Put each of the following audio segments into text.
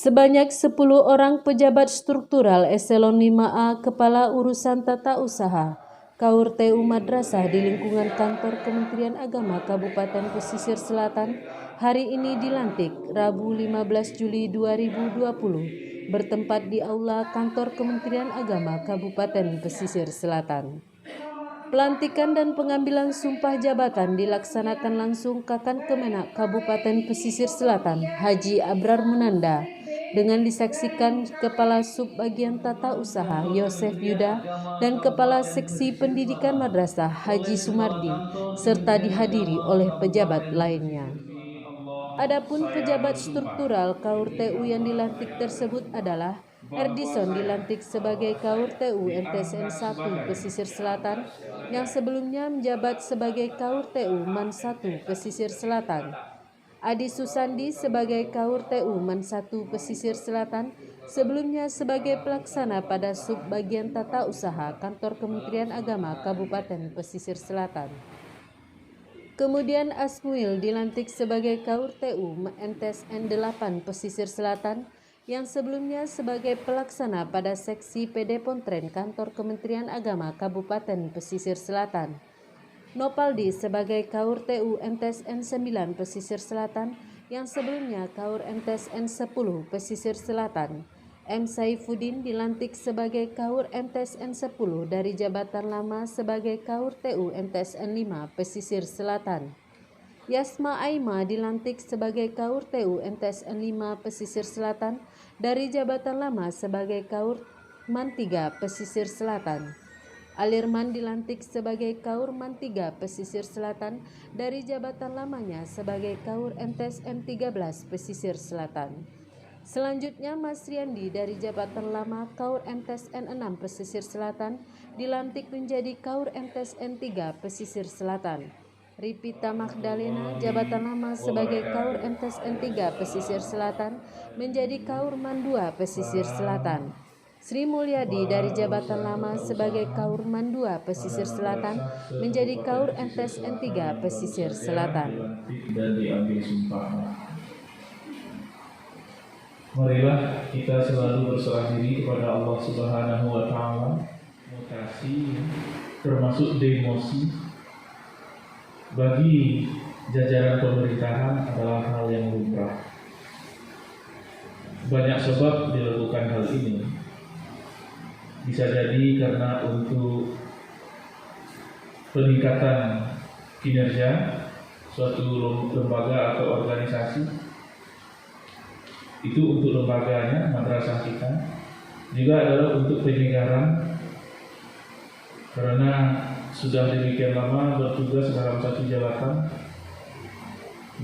Sebanyak 10 orang pejabat struktural Eselon 5A Kepala Urusan Tata Usaha KUR TU Madrasah di lingkungan kantor Kementerian Agama Kabupaten Pesisir Selatan hari ini dilantik Rabu 15 Juli 2020 bertempat di Aula Kantor Kementerian Agama Kabupaten Pesisir Selatan. Pelantikan dan pengambilan sumpah jabatan dilaksanakan langsung Kakan Kemenak Kabupaten Pesisir Selatan Haji Abrar Munanda dengan disaksikan Kepala Subbagian Tata Usaha Yosef Yuda dan Kepala Seksi Pendidikan Madrasah Haji Sumardi serta dihadiri oleh pejabat lainnya. Adapun pejabat struktural KUR TU yang dilantik tersebut adalah Erdison dilantik sebagai KUR TU MTSN 1 Pesisir Selatan yang sebelumnya menjabat sebagai KUR TU MAN 1 Pesisir Selatan. Adi Susandi sebagai KUR TU MAN 1 Pesisir Selatan sebelumnya sebagai pelaksana pada Subbagian Tata Usaha Kantor Kementerian Agama Kabupaten Pesisir Selatan. Kemudian Asmuil dilantik sebagai KUR TU MTSN 8 Pesisir Selatan yang sebelumnya sebagai pelaksana pada Seksi PD Pontren Kantor Kementerian Agama Kabupaten Pesisir Selatan. Nopaldi sebagai KUR TU MTSN 9 Pesisir Selatan yang sebelumnya KUR MTSN 10 Pesisir Selatan. M. Saifuddin dilantik sebagai KUR MTSN 10 dari jabatan lama sebagai KUR TU MTSN 5 Pesisir Selatan. Yasma Aima dilantik sebagai KUR TU MTSN 5 Pesisir Selatan dari jabatan lama sebagai KUR MAN 3 Pesisir Selatan. Alirman dilantik sebagai KUR MAN 3 Pesisir Selatan dari jabatan lamanya sebagai KUR MTSN 13 Pesisir Selatan. Selanjutnya Mas Riyandi dari jabatan lama KUR MTSN 6 Pesisir Selatan dilantik menjadi KUR MTSN 3 Pesisir Selatan. Ripita Magdalena jabatan lama sebagai KUR MTSN 3 Pesisir Selatan menjadi KUR MAN 2 Pesisir Selatan. Sri Mulyadi dari jabatan lama sebagai KUR MAN 2 Pesisir Selatan menjadi KUR MTSN 3 Pesisir Selatan. Dan diambil sumpahnya. Marilah kita selalu berserah diri kepada Allah Subhanahu wa Ta'ala. Mutasi termasuk demosi bagi jajaran pemerintahan adalah hal yang lumrah. Banyak sebab dilakukan hal ini. Bisa jadi karena untuk peningkatan kinerja suatu lembaga atau organisasi. Itu untuk lembaganya, madrasah kita. Juga adalah untuk penyegaran, karena sudah demikian lama bertugas dalam satu jabatan,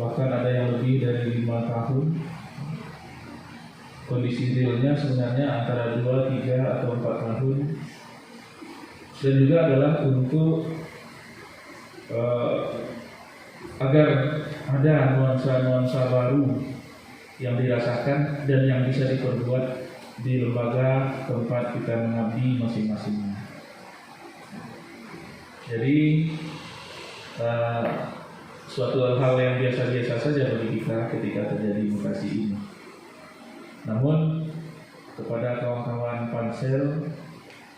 bahkan ada yang lebih dari 5 tahun. Kondisi realnya sebenarnya antara 2, 3, atau 4 tahun. Dan juga adalah untuk agar ada nuansa-nuansa baru yang dirasakan dan yang bisa diperbuat di lembaga tempat kita mengabdi masing-masing. Jadi suatu hal yang biasa-biasa saja bagi kita ketika terjadi mutasi ini. Namun kepada kawan-kawan pansel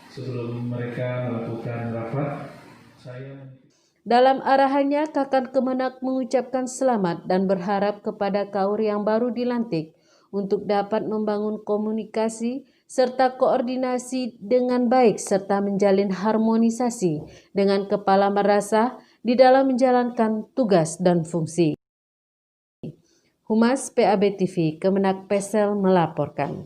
sebelum mereka melakukan rapat, saya dalam arahannya, Kakan Kemenak mengucapkan selamat dan berharap kepada KUR yang baru dilantik untuk dapat membangun komunikasi serta koordinasi dengan baik serta menjalin harmonisasi dengan kepala madrasah di dalam menjalankan tugas dan fungsi. Humas PAB TV Kemenak Pesel melaporkan.